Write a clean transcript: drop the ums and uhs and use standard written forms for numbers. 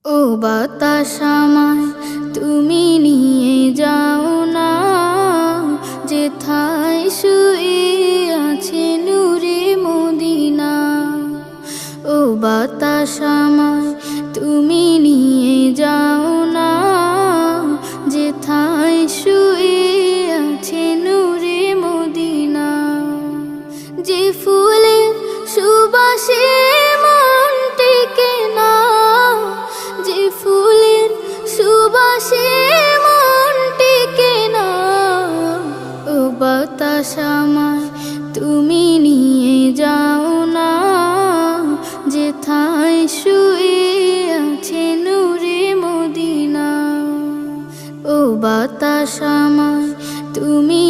ও বাতাস আমায় তুমি নিয়ে যাও না, যেথায় শুয়ে আছে নূরে মদিনা। ও বাতাস আমায় তুমি নিয়ে যাও না, যেথায় শুয়ে আছে নূরে মদিনা। যে ফুলের সুবাসে মন টেকে না, যে ফুলের সুবাসে মন টেকে না। ও বাতাস আমায় তুমি নিয়ে যাও না, যেথায় শুয়ে আছে নূরে মদিনা। ও বাতাস আমায় তুমি